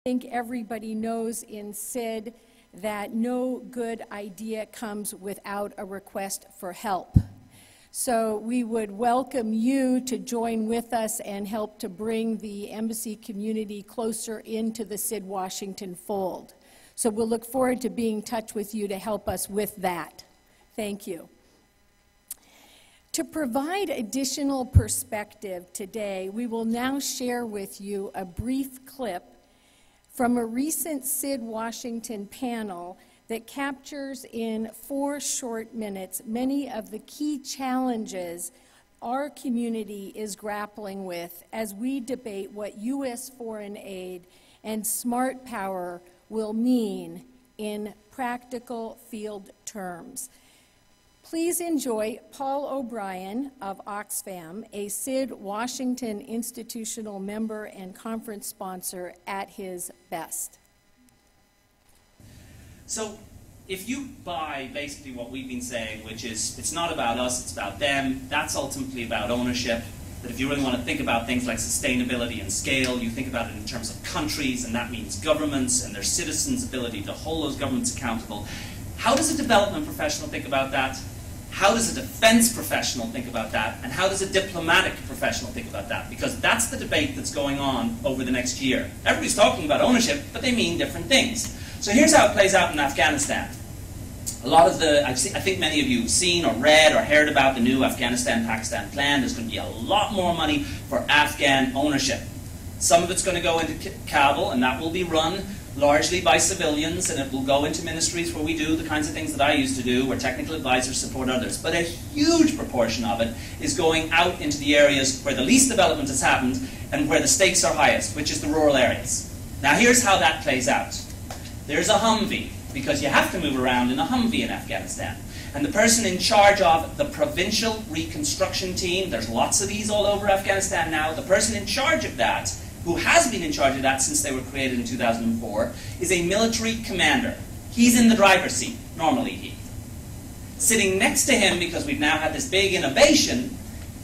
I think everybody knows in SID that no good idea comes without a request for help. So we would welcome you to join with us and help to bring the embassy community closer into the SID-Washington fold. So we'll look forward to being in touch with you to help us with that. Thank you. To provide additional perspective today, we will now share with you a brief clip from a recent SID-Washington panel that captures in 4 short minutes many of the key challenges our community is grappling with as we debate what U.S. foreign aid and smart power will mean in practical field terms. Please enjoy Paul O'Brien of Oxfam, a SID-Washington institutional member and conference sponsor, at his best. So if you buy basically what we've been saying, which is it's not about us, it's about them, that's ultimately about ownership, that if you really want to think about things like sustainability and scale, you think about it in terms of countries, and that means governments and their citizens' ability to hold those governments accountable. How does a development professional think about that? How does a defense professional think about that? And how does a diplomatic professional think about that? Because that's the debate that's going on over the next year. Everybody's talking about ownership, but they mean different things. So here's how it plays out in Afghanistan. A lot of I think many of you have seen or read or heard about the new Afghanistan-Pakistan plan. There's going to be a lot more money for Afghan ownership. Some of it's going to go into Kabul, and that will be run largely by civilians, and it will go into ministries where we do the kinds of things that I used to do, where technical advisors support others. But a huge proportion of it is going out into the areas where the least development has happened and where the stakes are highest, which is the rural areas. Now here's how that plays out. There's a Humvee, because you have to move around in a Humvee in Afghanistan. And the person in charge of the provincial reconstruction team, there's lots of these all over Afghanistan now, the person in charge of that, who has been in charge of that since they were created in 2004, is a military commander. He's in the driver's seat, normally he. Sitting next to him, because we've now had this big innovation,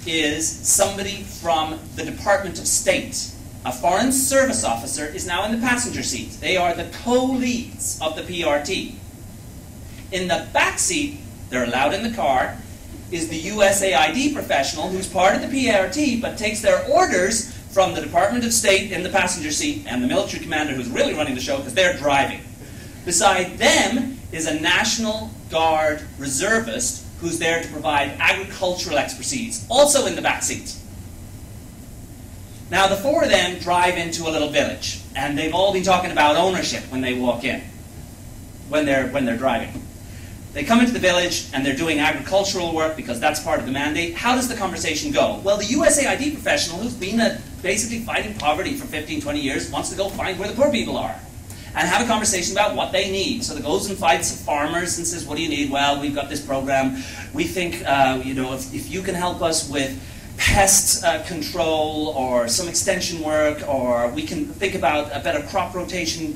is somebody from the Department of State. A foreign service officer is now in the passenger seat. They are the co-leads of the PRT. In the back seat, they're allowed in the car, is the USAID professional who's part of the PRT but takes their orders from the Department of State in the passenger seat and the military commander who's really running the show because they're driving. Beside them is a National Guard reservist who's there to provide agricultural expertise, also in the back seat. Now the 4 of them drive into a little village, and they've all been talking about ownership when they walk in, when they're driving. They come into the village and they're doing agricultural work because that's part of the mandate. How does the conversation go? Well, the USAID professional who's been basically fighting poverty for 15, 20 years wants to go find where the poor people are and have a conversation about what they need. So they goes and fights farmers and says, what do you need? Well, we've got this program. We think, if you can help us with pest control or some extension work, or we can think about a better crop rotation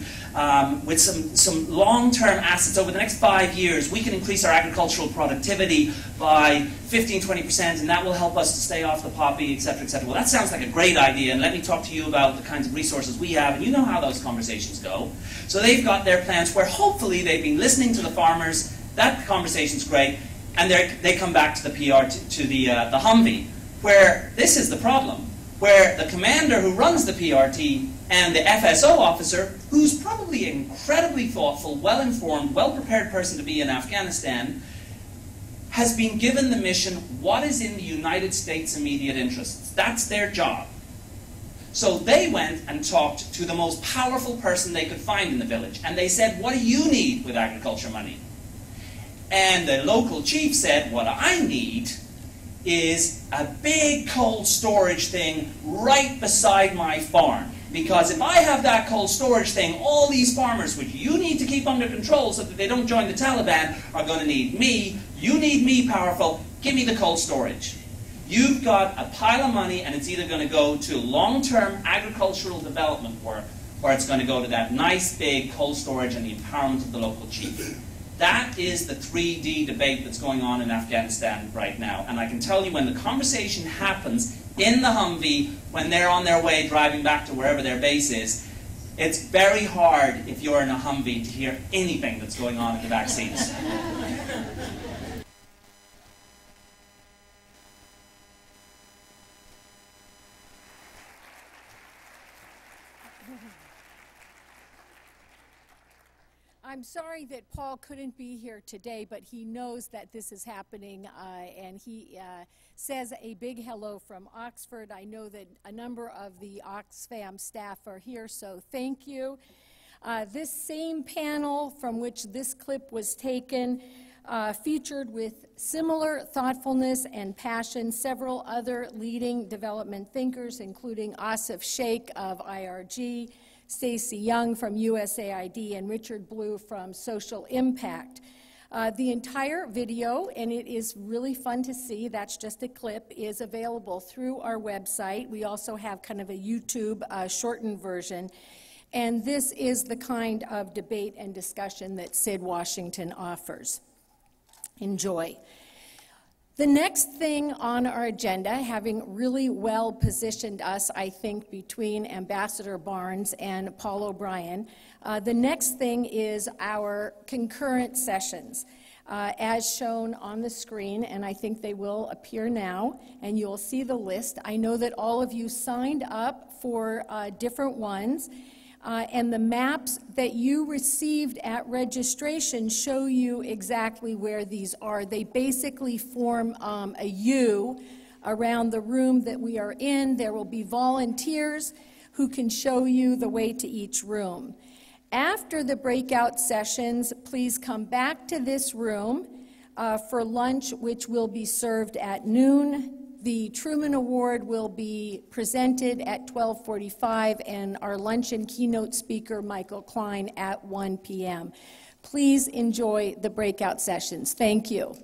with some long-term assets over the next 5 years, we can increase our agricultural productivity by 15–20%, and that will help us to stay off the poppy, etc., etc. Well, that sounds like a great idea, and let me talk to you about the kinds of resources we have, and you know how those conversations go. So they've got their plans where hopefully they've been listening to the farmers, that conversation's great, and they come back to the the Humvee, where this is the problem, where the commander who runs the PRT and the FSO officer, who's probably an incredibly thoughtful, well-informed, well-prepared person to be in Afghanistan, has been given the mission, what is in the United States' immediate interests? That's their job. So they went and talked to the most powerful person they could find in the village, and they said, what do you need with agriculture money? And the local chief said, what I need is a big cold storage thing right beside my farm. Because if I have that cold storage thing, all these farmers, which you need to keep under control so that they don't join the Taliban, are going to need me. You need me powerful. Give me the cold storage. You've got a pile of money, and it's either going to go to long-term agricultural development work, or it's going to go to that nice big cold storage and the empowerment of the local chief. That is the 3D debate that's going on in Afghanistan right now. And I can tell you, when the conversation happens in the Humvee, when they're on their way driving back to wherever their base is, It's very hard if you're in a Humvee to hear anything that's going on in the back seats. I'm sorry that Paul couldn't be here today, but he knows that this is happening, and he says a big hello from Oxford. I know that a number of the Oxfam staff are here, so thank you. This same panel from which this clip was taken featured with similar thoughtfulness and passion several other leading development thinkers, including Asif Sheikh of IRG, Stacy Young from USAID, and Richard Blue from Social Impact. The entire video, and it is really fun to see, that's just a clip, is available through our website. We also have kind of a YouTube shortened version. And this is the kind of debate and discussion that SID-Washington offers. Enjoy. The next thing on our agenda, having really well positioned us, I think, between Ambassador Barnes and Paul O'Brien, the next thing is our concurrent sessions, as shown on the screen, and I think they will appear now, and you'll see the list. I know that all of you signed up for different ones. And the maps that you received at registration show you exactly where these are. They basically form a U around the room that we are in. There will be volunteers who can show you the way to each room. After the breakout sessions, please come back to this room for lunch, which will be served at noon. The Truman Award will be presented at 12:45, and our luncheon keynote speaker, Michael Klein, at 1 p.m. Please enjoy the breakout sessions. Thank you.